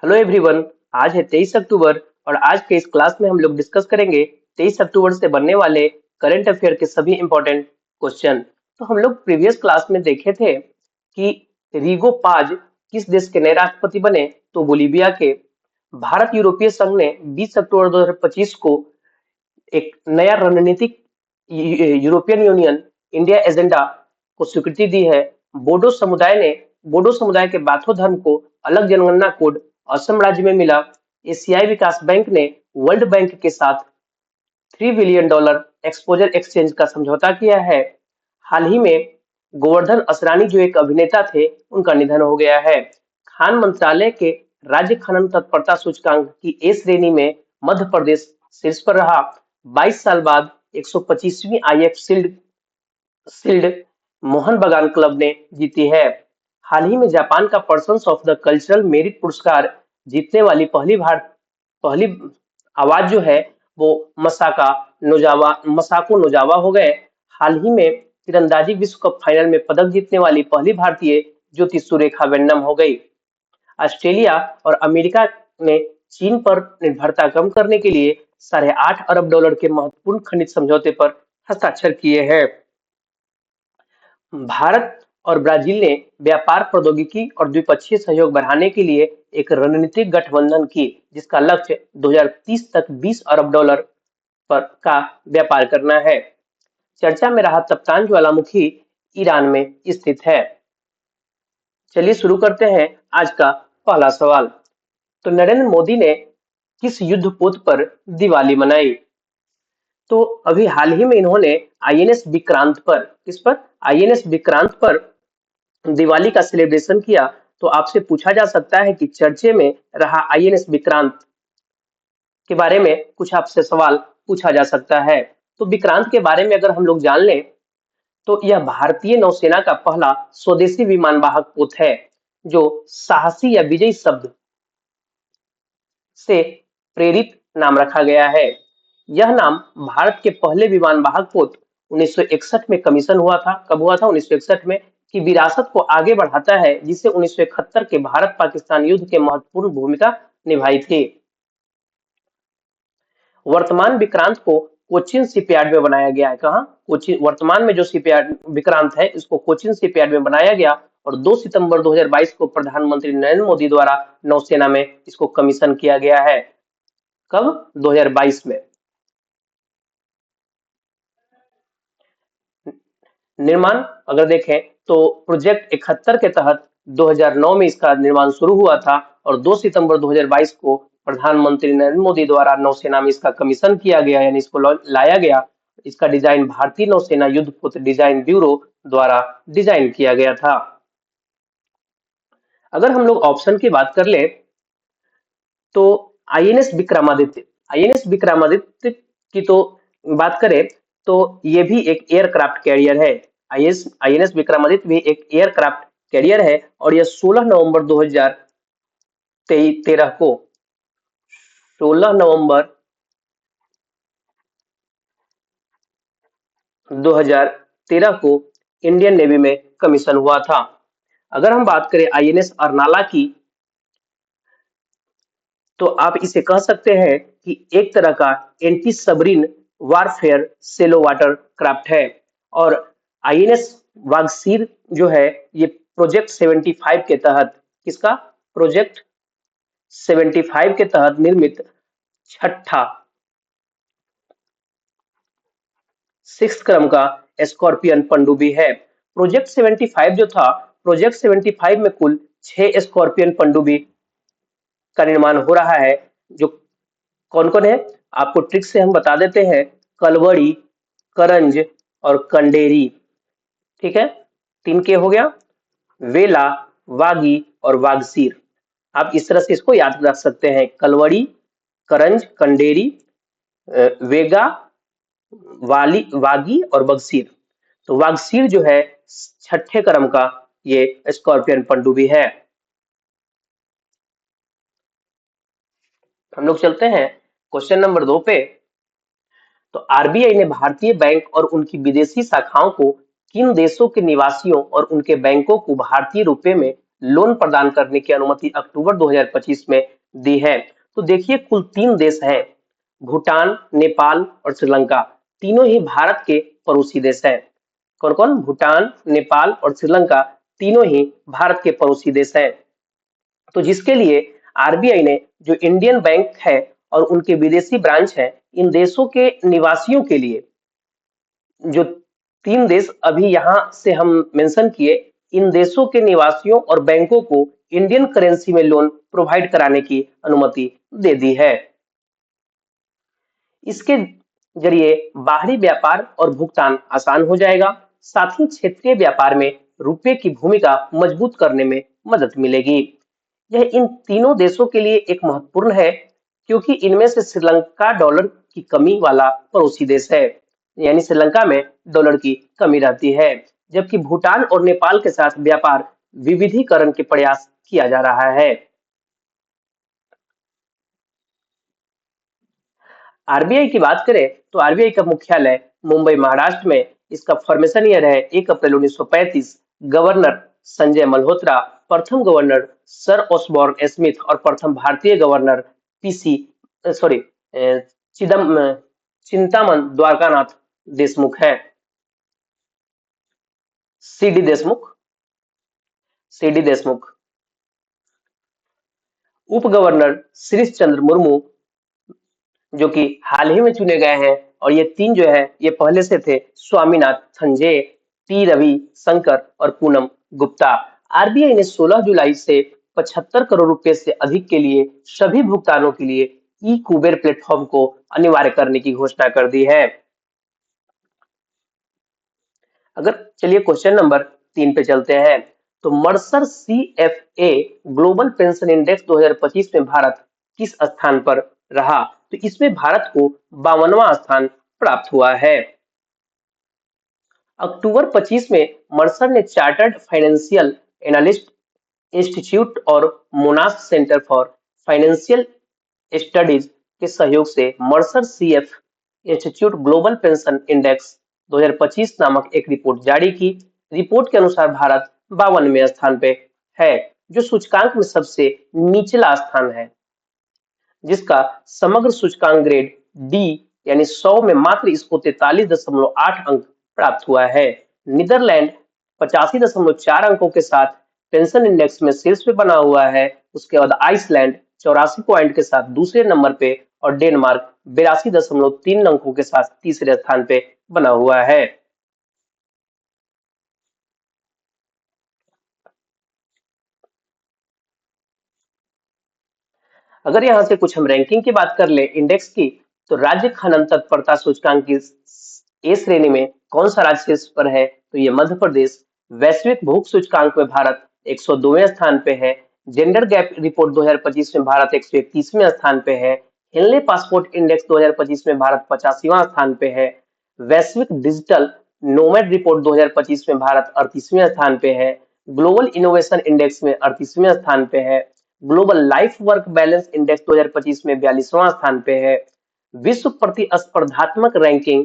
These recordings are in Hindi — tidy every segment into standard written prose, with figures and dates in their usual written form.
Hello everyone. आज है 23 अक्टूबर और आज के इस क्लास में हम लोग डिस्कस करेंगे 23 अक्टूबर से बनने वाले करंट अफेयर के सभी इंपॉर्टेंट क्वेश्चन। तो हम लोग प्रीवियस क्लास में देखे थे कि रिगो पाज किस देश के नए राष्ट्रपति बने, तो बोलीविया के। भारत यूरोपीय संघ ने 20 अक्टूबर 2025 को एक नया रणनीतिक यूरोपियन यूनियन इंडिया एजेंडा को स्वीकृति दी है। बोडो समुदाय के बाथो धर्म को अलग जनगणना कोड असम राज्य में मिला। एशियाई विकास बैंक ने वर्ल्ड बैंक के साथ $3 बिलियन एक्सपोजर एक्सचेंज का समझौता किया है। हाल ही में गोवर्धन असरानी जो एक अभिनेता थे, उनका निधन हो गया है। खान मंत्रालय के राज्य खनन तत्परता सूचकांक की ए श्रेणी में मध्य प्रदेश शीर्ष पर रहा। 22 साल बाद 125वीं आईएफ शील्ड मोहन बगान क्लब ने जीती है। हाल ही में जापान का persons of the cultural merit पुरस्कार जीतने वाली पहली आवाज जो है वो मसाको नोजावा हो गए। हाल ही में तीरंदाजी विश्व कप फाइनल में पदक जीतने वाली पहली भारतीय ज्योति सुरेखा वेन्नम हो गई। ऑस्ट्रेलिया और अमेरिका ने चीन पर निर्भरता कम करने के लिए $8.5 अरब के महत्वपूर्ण खनिज समझौते पर हस्ताक्षर किए हैं। भारत और ब्राजील ने व्यापार प्रौद्योगिकी और द्विपक्षीय सहयोग बढ़ाने के लिए एक रणनीतिक गठबंधन की, जिसका लक्ष्य 2030 तक $20 अरब पर का व्यापार करना है। चर्चा में रहा तप्तान ज्वालामुखी ईरान में स्थित है। चलिए शुरू करते हैं आज का पहला सवाल। तो नरेंद्र मोदी ने किस युद्ध पोत पर दिवाली मनाई? तो अभी हाल ही में इन्होंने आईएनएस विक्रांत पर, किस पर? आईएनएस विक्रांत पर दिवाली का सेलिब्रेशन किया। तो आपसे पूछा जा सकता है कि चर्चे में रहा आईएनएस विक्रांत के बारे में कुछ आपसे सवाल पूछा जा सकता है। तो विक्रांत के बारे में अगर हम लोग जान लें तो यह भारतीय नौसेना का पहला स्वदेशी विमान वाहक पोत है, जो साहसी या विजयी शब्द से प्रेरित नाम रखा गया है। यह नाम भारत के पहले विमान वाहक पोत 1961 में कमीशन हुआ था। कब हुआ था? 1961 में। की विरासत को आगे बढ़ाता है, जिसे 1971 के भारत पाकिस्तान युद्ध के महत्वपूर्ण भूमिका निभाई थी। वर्तमान विक्रांत को कोचिन शिपयार्ड में बनाया गया है। कहाँ? कोचिन। वर्तमान में जो शिपयार्ड विक्रांत है, इसको कोचिन शिपयार्ड में बनाया गया और 2 सितंबर 2022 को प्रधानमंत्री नरेंद्र मोदी द्वारा नौसेना में इसको कमीशन किया गया है। कब? 2022 में। निर्माण अगर देखें तो प्रोजेक्ट 71 के तहत 2009 में इसका निर्माण शुरू हुआ था और 2 सितंबर 2022 को प्रधानमंत्री नरेंद्र मोदी द्वारा नौसेना में इसका कमीशन किया गया, यानी इसको लाया गया। इसका डिजाइन भारतीय नौसेना युद्धपोत डिजाइन ब्यूरो द्वारा डिजाइन किया गया था। अगर हम लोग ऑप्शन की बात कर ले तो आईएनएस विक्रमादित्य की तो बात करें तो ये भी एक एयरक्राफ्ट कैरियर है। आईएनएस विक्रमादित्य भी एक एयरक्राफ्ट कैरियर है और यह 16 नवंबर 2013 को 16 नवंबर 2013 को इंडियन नेवी में कमीशन हुआ था। अगर हम बात करें आईएनएस अर्नाला की, तो आप इसे कह सकते हैं कि एक तरह का anti submarine warfare shallow water craft है। और आईएनएस वागसीर जो है, ये प्रोजेक्ट 75 के तहत, किसका? प्रोजेक्ट 75 के तहत निर्मित छठा 6 क्रम का स्कॉर्पियन पनडुब्बी है। प्रोजेक्ट 75 जो था, प्रोजेक्ट 75 में कुल 6 स्कॉर्पियन पनडुब्बी का निर्माण हो रहा है। जो कौन कौन है आपको ट्रिक से हम बता देते हैं। कलवड़ी, करंज और कंडेरी। ठीक है, 3 के हो गया। वेला, वागी और वागसीर। आप इस तरह से इसको याद रख सकते हैं। कलवड़ी, करंज, कंडेरी, वेगा, वागी और बगसीर। तो वागसीर जो है 6ठे क्रम का ये स्कॉर्पियन पनडुब्बी है। हम लोग चलते हैं क्वेश्चन नंबर 2 पे। तो आरबीआई ने भारतीय बैंक और उनकी विदेशी शाखाओं को किन देशों के निवासियों और उनके बैंकों को भारतीय रुपए में लोन प्रदान करने की अनुमति अक्टूबर 2025 में दी है। तो देखिए कुल 3 देश हैं, भूटान, नेपाल और श्रीलंका। तीनों ही भारत के पड़ोसी देश हैं। कौन कौन? भूटान, नेपाल और श्रीलंका तीनों ही भारत के पड़ोसी देश हैं। तो जिसके लिए आरबीआई ने जो इंडियन बैंक है और उनके विदेशी ब्रांच है, इन देशों के निवासियों के लिए जो 3 देश अभी यहाँ से हम मेंशन किए, इन देशों के निवासियों और बैंकों को इंडियन करेंसी में लोन प्रोवाइड कराने की अनुमति दे दी है। इसके जरिए बाहरी व्यापार और भुगतान आसान हो जाएगा, साथ ही क्षेत्रीय व्यापार में रुपए की भूमिका मजबूत करने में मदद मिलेगी। यह इन तीनों देशों के लिए एक महत्वपूर्ण है, क्योंकि इनमें से श्रीलंका डॉलर की कमी वाला पड़ोसी देश है, यानी श्रीलंका में डॉलर की कमी रहती है, जबकि भूटान और नेपाल के साथ व्यापार विविधीकरण के प्रयास किया जा रहा है। आरबीआई की बात करें तो आरबीआई का मुख्यालय मुंबई महाराष्ट्र में। इसका फॉर्मेशन ईयर है 1 अप्रैल 1935। गवर्नर संजय मल्होत्रा, प्रथम गवर्नर सर ऑसबॉर्न स्मिथ और प्रथम भारतीय गवर्नर पीसी सॉरी चिदम चिंतामन द्वारकानाथ देशमुख है। सीडी देशमुख। सीडी देशमुख। उप गवर्नर श्रीश चंद्र मुर्मू, जो कि हाल ही में चुने गए हैं, और ये तीन जो है ये पहले से थे, स्वामीनाथन जे, टी रवि शंकर और पूनम गुप्ता। आरबीआई ने 16 जुलाई से 75 करोड़ रुपए से अधिक के लिए सभी भुगतानों के लिए ई कुबेर प्लेटफॉर्म को अनिवार्य करने की घोषणा कर दी है। अगर चलिए क्वेश्चन नंबर 3 पे चलते हैं, तो Mercer CFA global pension index 2025 में भारत किस स्थान पर रहा? तो इसमें भारत को 52वां स्थान प्राप्त हुआ है। अक्टूबर 25 में मर्सर ने चार्टर्ड फाइनेंशियल एनालिस्ट इंस्टीट्यूट और मोनाश सेंटर फॉर फाइनेंशियल स्टडीज के सहयोग से Mercer CF institute global pension index 2025 नामक एक रिपोर्ट जारी की। रिपोर्ट के अनुसार भारत 52वें स्थान पे है, जो सूचकांक में सबसे निचला स्थान है, जिसका समग्र सूचकांक ग्रेड डी यानी 100 में मात्र इसको 43.8 अंक प्राप्त हुआ है। नीदरलैंड 85.4 अंकों के साथ पेंशन इंडेक्स में शीर्ष पे बना हुआ है। उसके बाद आइसलैंड 84 पॉइंट के साथ दूसरे नंबर पे और डेनमार्क 82.3 अंकों के साथ तीसरे स्थान पे बना हुआ है। अगर यहाँ से कुछ हम रैंकिंग की बात कर ले इंडेक्स की, तो राज्य खनन तत्परता सूचकांक की ए श्रेणी में कौन सा राज्य शीर्ष पर है? तो ये मध्य प्रदेश। वैश्विक भूख सूचकांक में भारत 102वें स्थान पे है। जेंडर गैप रिपोर्ट 2025 में भारत 131वें स्थान पे है। हेनले पासपोर्ट इंडेक्स 2025 में भारत 85वां स्थान पे है। वैश्विक डिजिटल नोमैड रिपोर्ट 2025 में भारत 38वें स्थान पे है। ग्लोबल इनोवेशन इंडेक्स में 38वें स्थान पे है। Global life work balance index 2025 में 42वां स्थान पे है। विश्व प्रतिस्पर्धात्मक रैंकिंग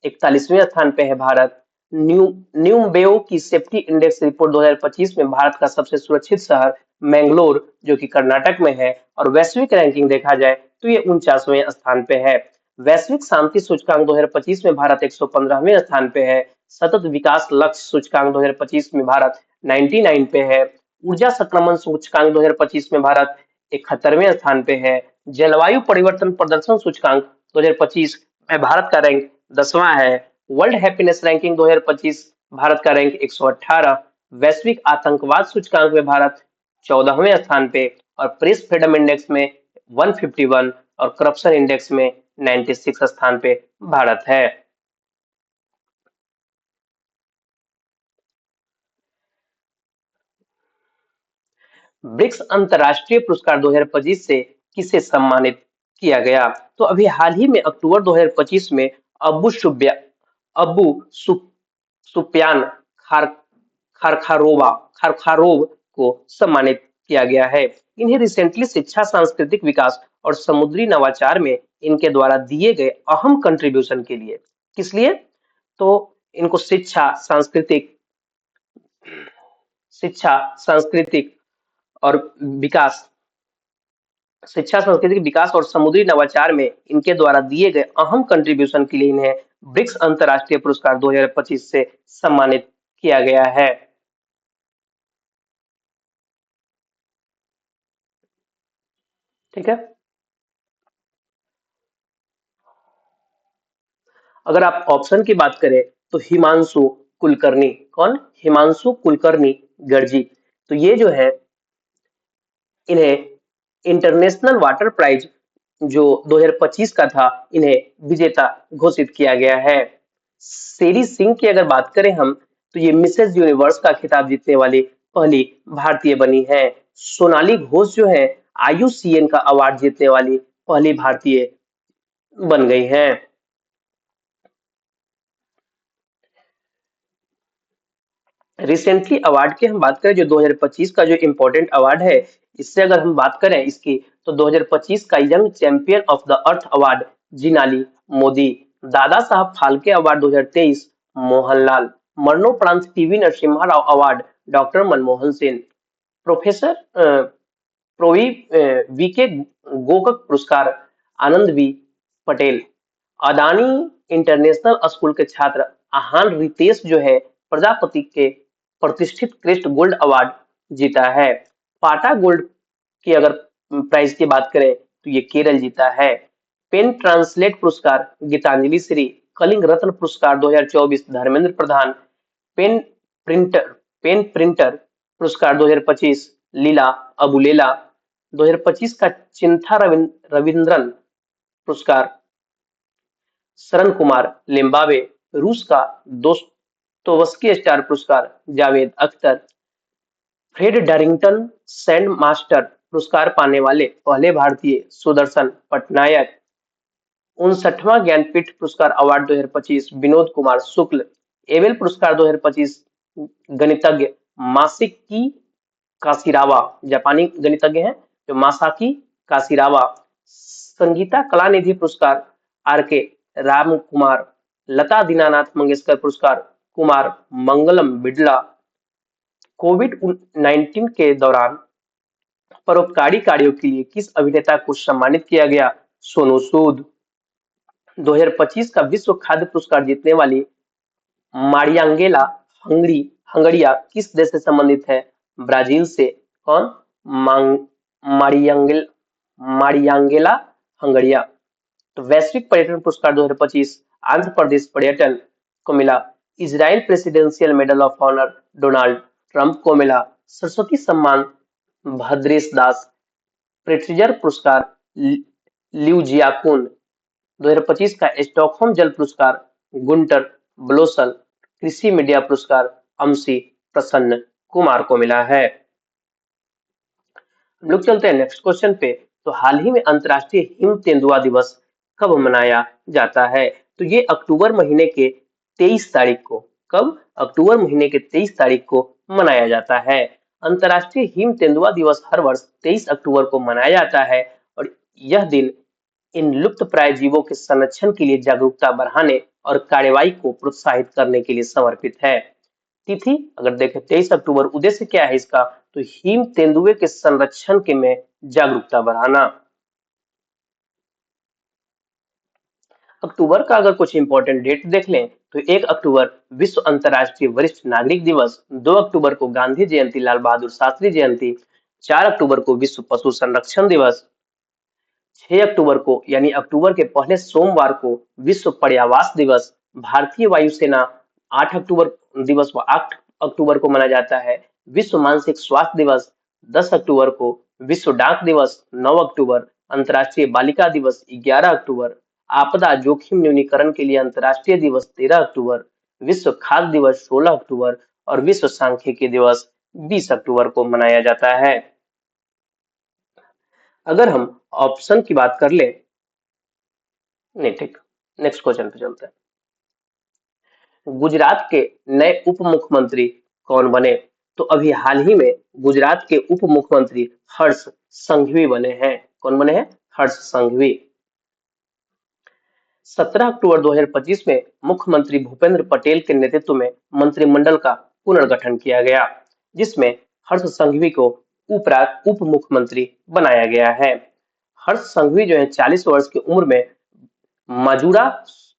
41वें स्थान पे है भारत। न्यूम्बेओ की सेफ्टी इंडेक्स रिपोर्ट 2025 में भारत का सबसे सुरक्षित शहर मैंगलोर, जो कि कर्नाटक में है, और वैश्विक रैंकिंग देखा जाए तो ये 49वें स्थान पे है। वैश्विक शांति सूचकांक 2025 में भारत 115वें स्थान पे है। सतत विकास लक्ष्य सूचकांक 2025 में भारत 99 पे है। ऊर्जा संक्रमण सूचकांक 2025 में भारत 71वें स्थान पे है। जलवायु परिवर्तन प्रदर्शन सूचकांक 2025 में भारत का रैंक 10वां है। वर्ल्ड हैप्पीनेस रैंकिंग 2025 भारत का रैंक 118। वैश्विक आतंकवाद सूचकांक में भारत 14वें स्थान पे और प्रेस फ्रीडम इंडेक्स में 151 और करप्शन इंडेक्स में 96 स्थान पे भारत है। ब्रिक्स अंतर्राष्ट्रीय पुरस्कार 2025 से किसे सम्मानित किया गया? तो अभी हाल ही में अक्टूबर 2025 में अब्बू सुब्या अब्बू सु, सुप्यान खार खारखारोवा खारखारोव को सम्मानित किया गया है। इन्हें रिसेंटली शिक्षा, सांस्कृतिक विकास और समुद्री नवाचार में इनके द्वारा दिए गए अहम कंट्रीब्यूशन के लिए। किस लिए? तो इनको शिक्षा, सांस्कृतिक और विकास, शिक्षा संस्कृति के विकास और समुद्री नवाचार में इनके द्वारा दिए गए अहम कंट्रीब्यूशन के लिए इन्हें ब्रिक्स अंतर्राष्ट्रीय पुरस्कार 2025 से सम्मानित किया गया है। ठीक है। अगर आप ऑप्शन की बात करें तो हिमांशु कुलकर्णी, कौन? हिमांशु कुलकर्णी गर्जी। तो ये जो है, इन्हें इंटरनेशनल वाटर प्राइज जो 2025 का था, इन्हें विजेता घोषित किया गया है। शेरी सिंह की अगर बात करें हम, तो ये मिसेस यूनिवर्स का खिताब जीतने वाली पहली भारतीय बनी है। सोनाली घोष जो है IUCN का अवार्ड जीतने वाली पहली भारतीय बन गई हैं। रिसेंटली अवार्ड की हम बात करें, जो 2025 का जो इम्पोर्टेंट अवार्ड है, इससे अगर हम बात करें इसकी, तो 2025 का young champion of the earth award Jinali Modi. Dada Saheb Phalke award 2023 Mohanlal. मरणोपरांत PV Narasimha Rao award doctor Manmohan Singh. Professor प्रोवी VK गोकक पुरस्कार Anand V Patel. Adani international school के छात्र आहान रितेश जो है प्रजापति के प्रतिष्ठित क्रेस्ट गोल्ड अवार्ड जीता है। पाटा गोल्ड की अगर प्राइज की बात करें, तो ये केरल जीता है। पेन ट्रांसलेट पुरस्कार गीतांजलि श्री। कलिंग रत्न पुरस्कार 2024 Dharmendra Pradhan. Pen printer pen printer पुरस्कार 2025 लीला अबुलेला। 2025 का चिंथा रविंद्रन पुरस्कार शरण कुमार लिम्बावे। रूस का दोस्तोवस्की स्टार पुरस्कार Javed Akhtar. Fred Darrington sand master पुरस्कार पाने वाले पहले भारतीय सुदर्शन पटनायक। 59वां ज्ञानपीठ पुरस्कार अवार्ड 2025 विनोद कुमार शुक्ल। एबेल पुरस्कार 2025 गणितज्ञ मासिकी काशिरावा, जापानी गणितज्ञ हैं जो मासाकी काशिरावा। संगीता कलानिधि पुरस्कार RK राम कुमार। लता दीनानाथ मंगेशकर पुरस्कार कुमार मंगलम बिड़ला। कोविड-19 के दौरान परोपकारी कार्यों के लिए किस अभिनेता को सम्मानित किया गया? सोनू सूद। 2025 का विश्व खाद्य पुरस्कार जीतने वाली मारियांगेला हंगरिया किस देश से संबंधित है? ब्राजील से। कौन? मारियांगेल मारियांगेला हंगरिया। तो वैश्विक पर्यटन पुरस्कार 2025 आंध्र प्रदेश पर्यटन को मिला। Israel presidential medal of honour Donald Trump को मिला। सरस्वती सम्मान भद्रेश दास। प्रिट्जर पुरस्कार लिउ जियाकुन। 2025 का स्टॉकहोम जल पुरस्कार गुंटर ब्लोसल। कृषि मीडिया पुरस्कार अमसी प्रसन्न कुमार को मिला है। हम लोग चलते हैं नेक्स्ट क्वेश्चन पे। तो हाल ही में अंतर्राष्ट्रीय हिम तेंदुआ दिवस कब मनाया जाता है? तो ये अक्टूबर महीने के 23 तारीख को, कब? अक्टूबर महीने के 23 तारीख को मनाया जाता है। अंतर्राष्ट्रीय हिम तेंदुआ दिवस हर वर्ष 23 अक्टूबर को मनाया जाता है और यह दिन इन लुप्तप्राय जीवों के संरक्षण के लिए जागरूकता बढ़ाने और कार्रवाई को प्रोत्साहित करने के लिए समर्पित है। तिथि अगर देखें 23 अक्टूबर, उद्देश्य क्या है इसका? तो हिम तेंदुए के संरक्षण के में जागरूकता बढ़ाना। अक्टूबर का अगर कुछ इंपॉर्टेंट डेट देख लें, तो 1 अक्टूबर विश्व अंतर्राष्ट्रीय वरिष्ठ नागरिक दिवस। 2 अक्टूबर को गांधी जयंती लाल बहादुर शास्त्री जयंती। 4 अक्टूबर को विश्व पशु संरक्षण दिवस। 6 अक्टूबर को यानी अक्टूबर के पहले सोमवार को विश्व पर्यावरण दिवस। भारतीय वायुसेना 8 अक्टूबर दिवस 8 अक्टूबर को मनाया जाता है। विश्व मानसिक स्वास्थ्य दिवस 10 अक्टूबर को। विश्व डाक दिवस 9 अक्टूबर। अंतर्राष्ट्रीय बालिका दिवस 11 अक्टूबर। आपदा जोखिम न्यूनीकरण के लिए अंतर्राष्ट्रीय दिवस 13 अक्टूबर। विश्व खाद्य दिवस 16 अक्टूबर और विश्व सांख्यिकी दिवस 20 अक्टूबर को मनाया जाता है। अगर हम ऑप्शन की बात कर ले, नहीं ठीक, नेक्स्ट क्वेश्चन पे चलते हैं। गुजरात के नए उप मुख्यमंत्री कौन बने? तो अभी हाल ही में गुजरात के उप मुख्यमंत्री हर्ष संघवी बने हैं। कौन बने हैं? हर्ष संघवी। 17 अक्टूबर 2025 में मुख्यमंत्री भूपेंद्र पटेल के नेतृत्व में मंत्रिमंडल का पुनर्गठन किया गया, जिसमें हर्ष संघवी को उप मुख्यमंत्री बनाया गया है। हर्ष संघवी जो है 40 वर्ष की उम्र में माजूरा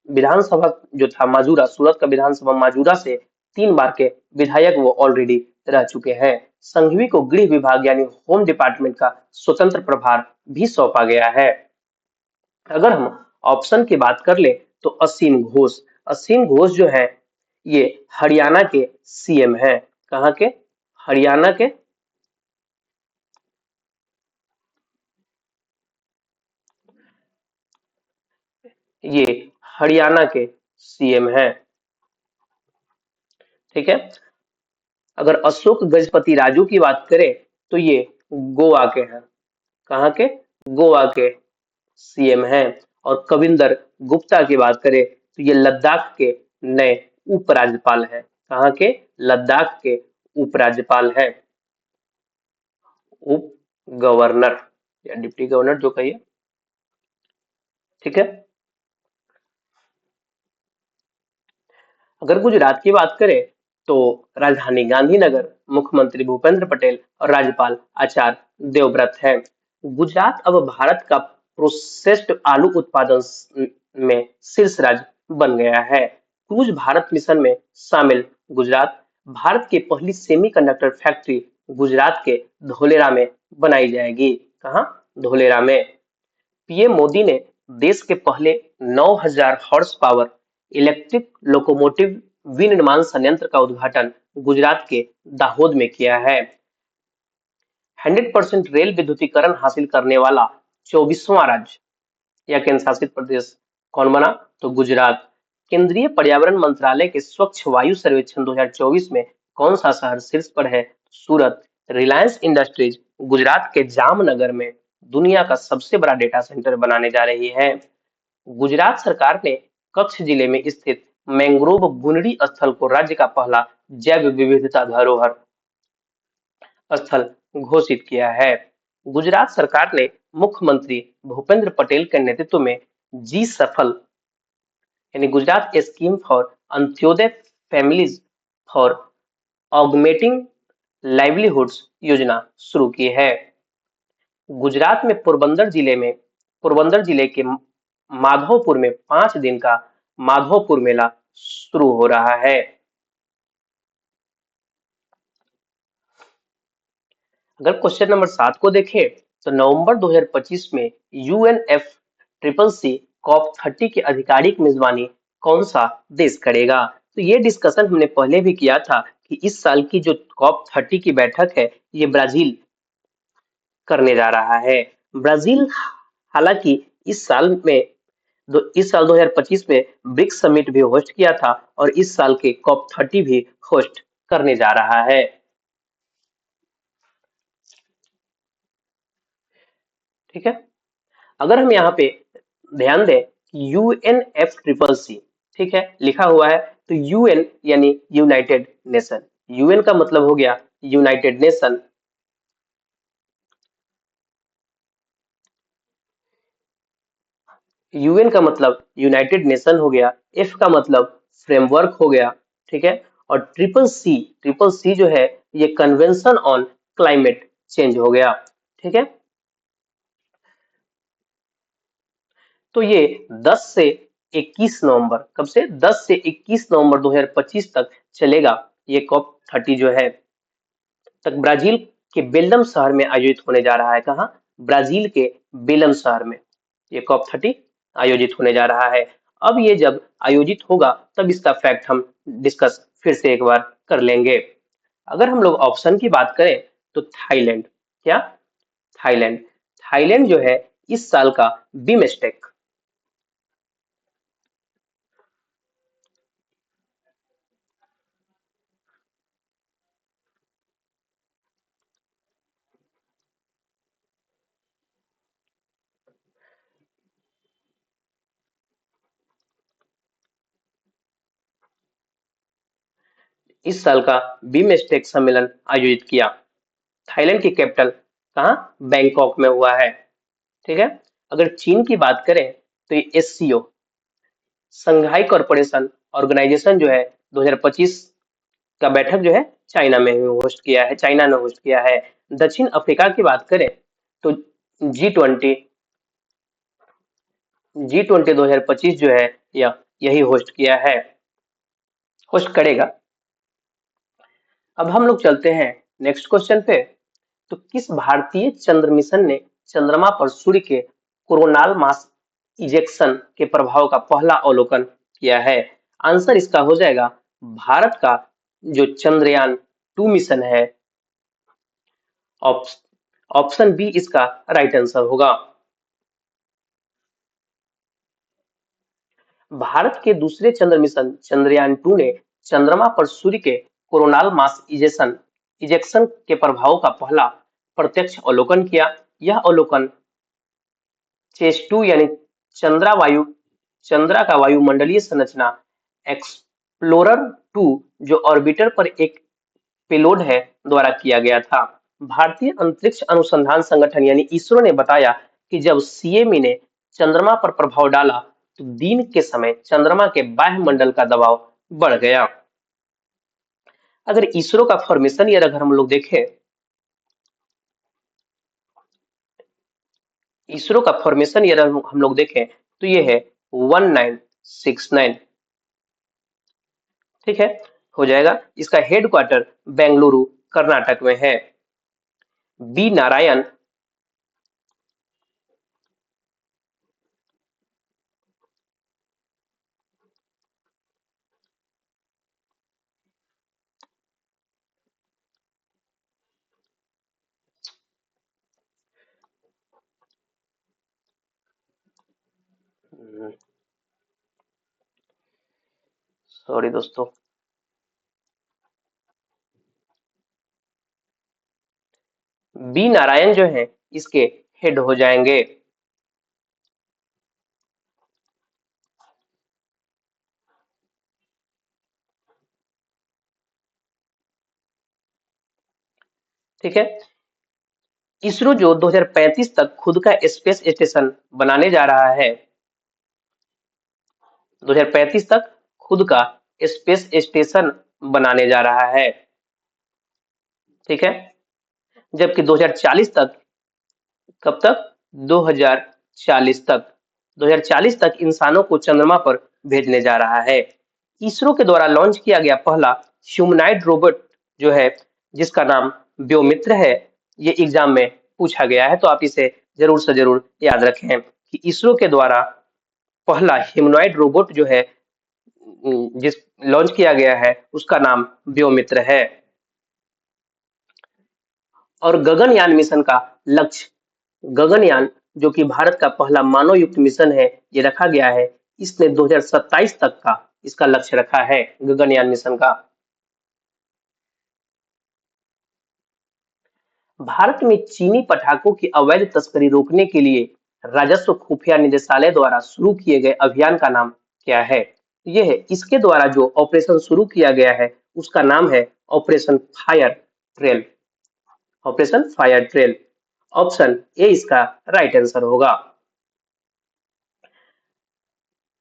विधानसभा जो था, माजूरा सूरत का विधानसभा माजूरा से 3 बार के विधायक वो ऑलरेडी रह चुके हैं। संघवी को गृह विभाग यानी होम डिपार्टमेंट का स्वतंत्र प्रभार भी सौंपा गया है। अगर हम ऑप्शन की बात कर ले तो असीम घोष जो है ये हरियाणा के सीएम हैं। कहाँ के? हरियाणा के। ये हरियाणा के सीएम हैं। ठीक है। अगर अशोक गजपति राजू की बात करें तो ये गोवा के हैं। कहाँ के? गोवा के सीएम हैं। और कविंदर गुप्ता की बात करें तो ये लद्दाख के नए उपराज्यपाल हैं। कहाँ के? लद्दाख के उपराज्यपाल हैं। उप गवर्नर या डिप्टी गवर्नर जो कहिए। ठीक है। अगर गुजरात की बात करें तो राजधानी गांधीनगर, मुख्यमंत्री भूपेंद्र पटेल और राज्यपाल आचार्य देवव्रत है। गुजरात अब भारत का प्रोसेस्ड आलू उत्पादन में शीर्ष राज्य बन गया है। क्रूज भारत मिशन में शामिल गुजरात, भारत की पहली सेमीकंडक्टर फैक्ट्री गुजरात के धोलेरा में बनाई जाएगी। कहाँ? धोलेरा में। पीएम मोदी ने देश के पहले 9,000 हॉर्स पावर इलेक्ट्रिक लोकोमोटिव विनिर्माण संयंत्र का उद्घाटन गुजरात के दाहोद में किया है। 100% रेल विद्युतीकरण हासिल करने वाला 24वां राज्य या केंद्र शासित प्रदेश कौन बना? तो गुजरात। केंद्रीय पर्यावरण मंत्रालय के स्वच्छ वायु सर्वेक्षण 2024 में कौन सा शहर शीर्ष पर है? सूरत। रिलायंस इंडस्ट्रीज गुजरात के जामनगर में दुनिया का सबसे बड़ा डेटा सेंटर बनाने जा रही है। गुजरात सरकार ने कच्छ जिले में स्थित मैंग्रोव बुनरी स्थल को राज्य का पहला जैव विविधता धरोहर स्थल घोषित किया है। गुजरात सरकार ने मुख्यमंत्री भूपेंद्र पटेल के नेतृत्व में जी सफल यानी Gujarat scheme for Antyodaya families for augmenting livelihoods योजना शुरू की है। गुजरात में पोरबंदर जिले के माधवपुर में 5 दिन का माधवपुर मेला शुरू हो रहा है। अगर क्वेश्चन नंबर 7 को देखें तो नवंबर 2025 में UNFCCC COP30 की आधिकारिक मेजबानी कौन सा देश करेगा? तो ये डिस्कशन हमने पहले भी किया था कि इस साल की जो COP30 की बैठक है ये ब्राजील करने जा रहा है। ब्राजील हालांकि इस साल 2025 में ब्रिक्स समिट भी होस्ट किया था और इस साल के COP30 भी होस्ट करने जा रहा है। ठीक है। अगर हम यहाँ पे ध्यान दें UNFCCC, ठीक है, लिखा हुआ है तो UN यानी यूनाइटेड नेशन, UN का मतलब हो गया यूनाइटेड नेशन। UN का मतलब यूनाइटेड नेशन हो गया, F का मतलब फ्रेमवर्क हो गया। ठीक है। और ट्रिपल सी जो है ये कन्वेंशन ऑन क्लाइमेट चेंज हो गया। ठीक है। तो ये 10 से 21 नवंबर, कब से? 10 से 21 नवंबर 2025 तक चलेगा ये COP30 जो है, तक ब्राजील के बेलम शहर में आयोजित होने जा रहा है। कहाँ? ब्राजील के बेलम शहर में ये COP30 आयोजित होने जा रहा है। अब ये जब आयोजित होगा तब इसका फैक्ट हम डिस्कस फिर से एक बार कर लेंगे। अगर हम लोग ऑप्शन की बात करें तो थाईलैंड। क्या? थाईलैंड। थाईलैंड जो है इस साल का बीमस्टेक, इस साल का बीमस्टेक सम्मेलन आयोजित किया। थाईलैंड की कैपिटल कहाँ? बैंकॉक में हुआ है। ठीक है। अगर चीन की बात करें तो ये SCO संघाई कॉरपोरेशन ऑर्गेनाइजेशन जो है 2025 का बैठक जो है चाइना में होस्ट किया है, चाइना ने होस्ट किया है। दक्षिण अफ्रीका की बात करें तो G20 2025 जो है यही होस्ट करेगा। अब हम लोग चलते हैं नेक्स्ट क्वेश्चन पे। तो किस भारतीय चंद्र मिशन ने चंद्रमा पर सूर्य के कोरोनल मास इजेक्शन के प्रभाव का पहला अवलोकन किया है? आंसर इसका हो जाएगा भारत का जो चंद्रयान 2 मिशन है। ऑप्शन बी इसका राइट आंसर होगा। भारत के दूसरे चंद्र मिशन चंद्रयान 2 ने चंद्रमा पर सूर्य के कोरोनल मास इजेक्शन के प्रभाव का पहला प्रत्यक्ष अवलोकन किया। यह अवलोकन चेस 2 यानी चंद्रा का वायुमंडलीय संरचना एक्सप्लोरर 2 जो ऑर्बिटर पर एक पेलोड है द्वारा किया गया था। भारतीय अंतरिक्ष अनुसंधान संगठन यानी इसरो ने बताया कि जब सीएमई ने चंद्रमा पर प्रभाव डाला तो दिन के समय चंद्रमा के बाह्य मंडल का दबाव बढ़ गया। अगर इसरो का फॉर्मेशन ईयर अगर हम लोग देखें, इसरो का फॉर्मेशन ईयर हम लोग देखें तो ये है 1969। ठीक है, हो जाएगा। इसका हेडक्वार्टर बेंगलुरु कर्नाटक में है। बी नारायण सॉरी दोस्तों, बी नारायण जो है इसके हेड हो जाएंगे। ठीक है, इसरो जो 2035 तक खुद का स्पेस स्टेशन बनाने जा रहा है, 2035 तक खुद का स्पेस स्टेशन बनाने जा रहा है। ठीक है, जबकि 2040 तक, कब तक? 2040 तक, 2040 तक इंसानों को चंद्रमा पर भेजने जा रहा है। इसरो के द्वारा लॉन्च किया गया पहला ह्यूमनॉइड रोबोट जो है, जिसका नाम व्योमित्र है, ये एग्जाम में पूछा गया है, तो आप इसे जरूर से जरूर याद रखें कि इसरो के द्वारा पहला ह्यूमनॉइड रोबोट जो है जिस लॉन्च किया गया है उसका नाम व्योमित्र है। और गगनयान मिशन का लक्ष्य, गगनयान जो कि भारत का पहला मानव युक्त मिशन है, ये रखा गया है। इसने 2027 तक का इसका लक्ष्य रखा है गगनयान मिशन का। भारत में चीनी पटाखों की अवैध तस्करी रोकने के लिए राजस्व खुफिया निदेशालय द्वारा शुरू किए गए अभियान का नाम क्या है? यह इसके द्वारा जो ऑपरेशन शुरू किया गया है उसका नाम है operation fire trail. Operation fire trail, option A इसका राइट आंसर होगा।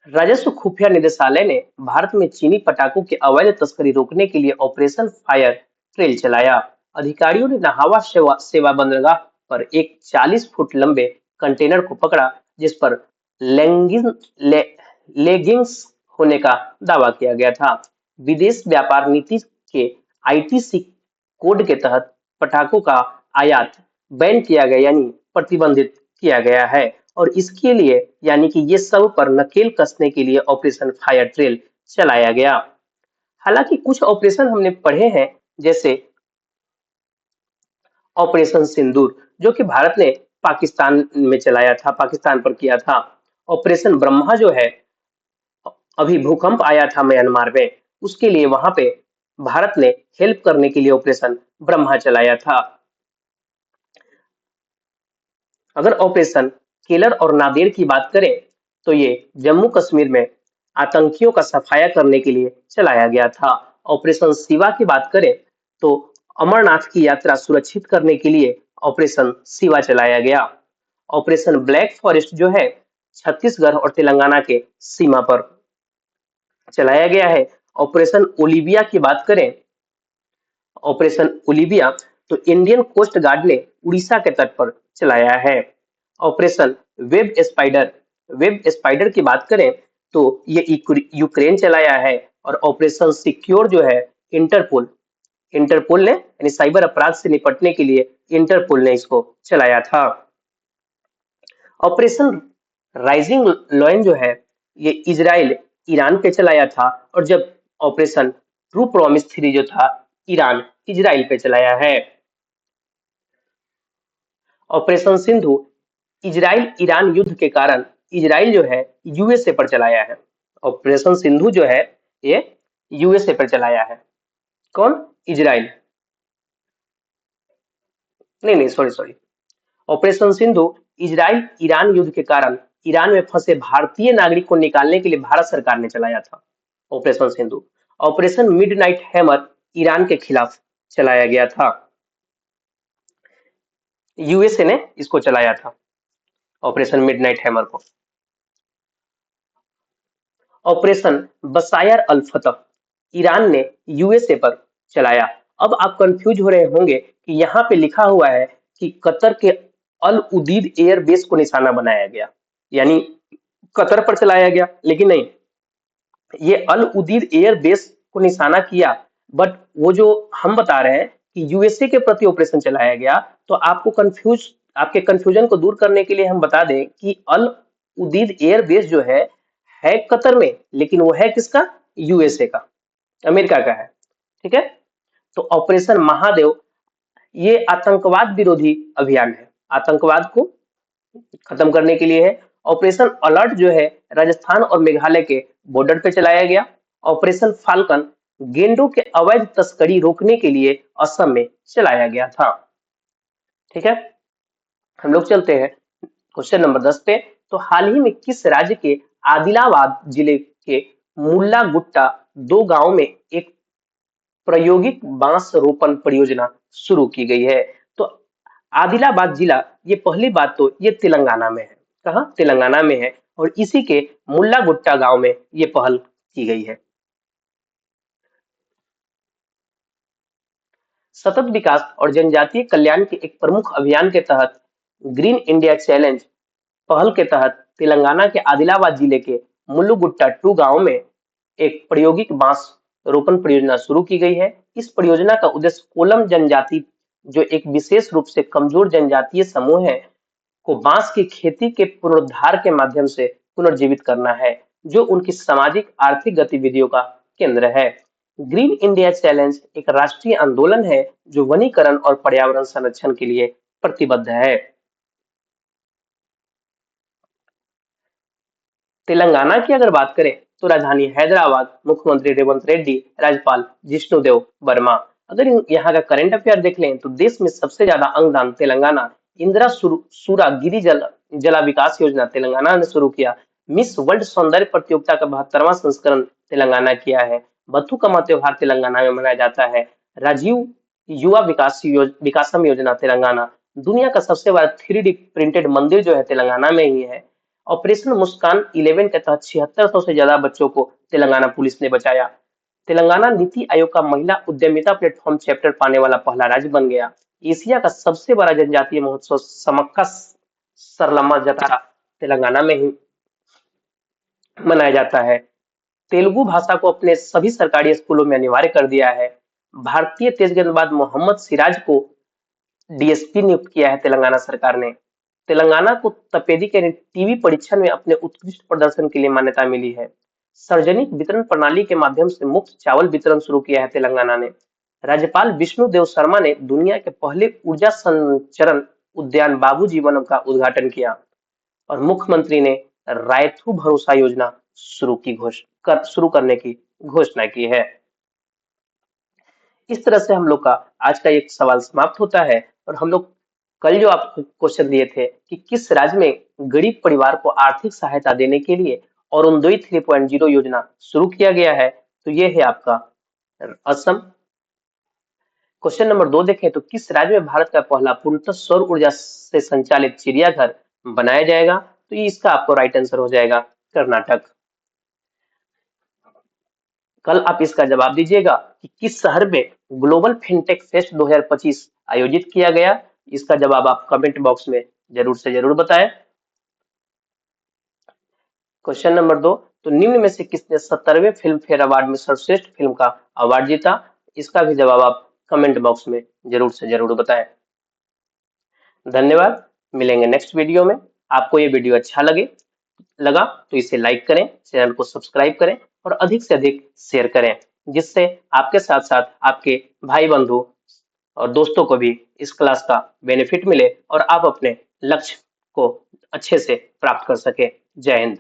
राजस्व खुफिया निदेशालय ने भारत में चीनी पटाखों की अवैध तस्करी रोकने के लिए ऑपरेशन फायर ट्रेल चलाया। अधिकारियों ने नाहवा सेवा बंदरगाह पर एक 40 फुट लंबे कंटेनर को पकड़ा जिस पर लेगिंग्स होने का दावा किया गया था। विदेश व्यापार नीति के आईटीसी कोड के तहत पटाखों का आयात बैन किया गया यानी प्रतिबंधित किया गया है। और इसके लिए यानी कि ये सब पर नकेल कसने के लिए ऑपरेशन फायर ट्रेल चलाया गया। हालांकि कुछ ऑपरेशन हमने पढ़े हैं, जैसे ऑपरेशन सिंदूर जो कि भारत ने पाकिस्तान में चलाया था, पाकिस्तान पर किया था। ऑपरेशन ब्रह्मा जो है, अभी भूकंप आया था म्यांमार में, उसके लिए वहां पे भारत ने हेल्प करने के लिए ऑपरेशन ब्रह्मा चलाया था। अगर ऑपरेशन केलर और नादेर की बात करें तो ये जम्मू कश्मीर में आतंकियों का सफाया करने के लिए चलाया गया था। ऑपरेशन शिवा की बात करें तो अमरनाथ की यात्रा सुरक्षित करने के लिए ऑपरेशन शिवा चलाया गया। ऑपरेशन ब्लैक फॉरेस्ट जो है छत्तीसगढ़ और तेलंगाना के सीमा पर चलाया गया है। ऑपरेशन ओलिविया की बात करें, ऑपरेशन ओलिविया तो इंडियन कोस्ट गार्ड ने उड़ीसा के तट पर चलाया है। ऑपरेशन वेब स्पाइडर की बात करें तो ये यूक्रेन चलाया है। और ऑपरेशन सिक्योर जो है इंटरपोल इंटरपोल ने यानी साइबर अपराध से निपटने के लिए इंटरपोल ने इसको चलाया था। ऑपरेशन राइजिंग लॉयन जो है ये इजराइल ईरान पे चलाया था। और जब ऑपरेशन ट्रू प्रॉमिस 3 जो था ईरान इजराइल पे चलाया है। ऑपरेशन सिंधु इजराइल ईरान युद्ध के कारण इजराइल जो है यूएसए पर चलाया है। ऑपरेशन सिंधु जो है ये यूएसए पर चलाया है। कौन? इजराइल। नहीं नहीं, sorry sorry. Operation Sindhu Israel Iran युद्ध के कारण ईरान में फंसे भारतीय नागरिक को निकालने के लिए भारत सरकार ने चलाया था operation Sindhu. Operation midnight hammer Iran के खिलाफ चलाया गया था। यूएसए ने इसको चलाया था ऑपरेशन मिडनाइट हैमर को। ऑपरेशन बसायर अल फतह ईरान ने यूएसए पर चलाया। अब आप कंफ्यूज हो रहे होंगे कि यहाँ पे लिखा हुआ है कि कतर के अल उदीद एयर बेस को निशाना बनाया गया, यानी कतर पर चलाया गया, लेकिन नहीं, ये अल उदीद एयर बेस को निशाना किया। बट वो जो हम बता रहे हैं कि यूएसए के प्रति ऑपरेशन चलाया गया, तो आपके कंफ्यूजन को दूर करने के लिए हम बता दें कि अल उदीद एयर बेस जो है कतर में, लेकिन वो है किसका? यूएसए का, अमेरिका का है। ठीक है। तो ऑपरेशन महादेव ये आतंकवाद विरोधी अभियान है, आतंकवाद को खत्म करने के लिए है। ऑपरेशन अलर्ट जो है राजस्थान और मेघालय के बॉर्डर पे चलाया गया। ऑपरेशन फाल्कन गेंडों के अवैध तस्करी रोकने के लिए असम में चलाया गया था। ठीक है, हम लोग चलते हैं क्वेश्चन नंबर 10 पे। तो हाल ही में किस राज्य के आदिलाबाद जिले के मुल्ला गुट्टा 2 गांव में एक प्रायोगिक बांस रोपण परियोजना शुरू की गई है? तो आदिलाबाद जिला, ये पहली बात तो ये तेलंगाना में है। कहाँ? तेलंगाना में है। और इसी के मुल्ला गुट्टा गांव में ये पहल की गई है। सतत विकास और जनजातीय कल्याण के एक प्रमुख अभियान के तहत ग्रीन इंडिया चैलेंज पहल के तहत तेलंगाना के आदिलाबाद जिले के मुल्लुगुट्टा 2 गांव में एक प्रायोगिक बांस रोपण परियोजना शुरू की गई है। इस परियोजना का उद्देश्य कोलम जनजाति, जो एक विशेष रूप से कमजोर जनजातीय समूह है, को बांस की खेती के पुनरुद्धार के माध्यम से पुनर्जीवित करना है, जो उनकी सामाजिक आर्थिक गतिविधियों का केंद्र है। ग्रीन इंडिया चैलेंज एक राष्ट्रीय आंदोलन है जो वनीकरण और पर्यावरण संरक्षण के लिए प्रतिबद्ध है। तेलंगाना की अगर बात करें तो राजधानी हैदराबाद, मुख्यमंत्री रेवंत रेड्डी, राज्यपाल जिष्णुदेव वर्मा। अगर यहाँ का करंट अफेयर देख लें तो देश में सबसे ज्यादा अंगदान तेलंगाना, इंदिरा सूरा गिरी जला विकास योजना तेलंगाना ने शुरू किया। मिस वर्ल्ड सौंदर्य प्रतियोगिता का 72वां संस्करण तेलंगाना किया है। बथुकम्मा त्योहार तेलंगाना में मनाया जाता है। राजीव युवा विकासम योजना तेलंगाना। दुनिया का सबसे बड़ा 3D प्रिंटेड मंदिर जो है तेलंगाना में ही है। ऑपरेशन मुस्कान 11 के तहत 7600 से ज्यादा बच्चों को तेलंगाना पुलिस ने बचाया। तेलंगाना नीति आयोग का महिला उद्यमिता प्लेटफॉर्म चैप्टर पाने वाला पहला राज्य बन गया। एशिया का सबसे बड़ा जनजातीय महोत्सव समक्का सरलम्मा जतारा तेलंगाना में ही मनाया जाता है। तेलुगु भाषा को अपने सभी सरकारी स्कूलों में अनिवार्य कर दिया है। भारतीय तेज गेंदबाज मोहम्मद सिराज को डीएसपी नियुक्त किया है तेलंगाना सरकार ने। तेलंगाना को तपेदिक यानी टीवी परीक्षण में अपने उत्कृष्ट प्रदर्शन के लिए मान्यता मिली है। सार्वजनिक वितरण प्रणाली के माध्यम से मुफ्त चावल वितरण शुरू किया है तेलंगाना ने। राज्यपाल विष्णु देव शर्मा ने दुनिया के पहले ऊर्जा संचरण उद्यान बाबू जीवनम का उद्घाटन किया। और मुख्यमंत्री ने रायथू भरोसा योजना शुरू करने की घोषणा की है। इस तरह से हम लोग का आज का एक सवाल समाप्त होता है। और हम लोग कल जो आपको क्वेश्चन दिए थे कि किस राज्य में गरीब परिवार को आर्थिक सहायता देने के लिए अरुणोदय 3.0 योजना शुरू किया गया है, तो ये है आपका असम। क्वेश्चन नंबर 2 देखें तो किस राज्य में भारत का पहला पूर्णतः सौर ऊर्जा से संचालित चिड़ियाघर बनाया जाएगा? तो ये इसका आपको राइट आंसर हो जाएगा कर्नाटक। कल आप इसका जवाब दीजिएगा कि किस शहर में ग्लोबल फिनटेक फेस्ट 2025 आयोजित किया गया? इसका जवाब आप कमेंट बॉक्स में जरूर से जरूर बताएं। क्वेश्चन नंबर 2, तो निम्न में से किसने 70वें फिल्म फेयर अवार्ड में सर्वश्रेष्ठ फिल्म का अवार्ड जीता? इसका भी जवाब आप कमेंट बॉक्स में जरूर से जरूर बताएं। धन्यवाद, मिलेंगे नेक्स्ट वीडियो में। आपको ये वीडियो अच्छा लगा तो इसे लाइक करें, चैनल को सब्सक्राइब करें और अधिक से अधिक शेयर करें, जिससे आपके साथ साथ आपके भाई बंधु और दोस्तों को भी इस क्लास का बेनिफिट मिले और आप अपने लक्ष्य को अच्छे से प्राप्त कर सके। जय हिंद।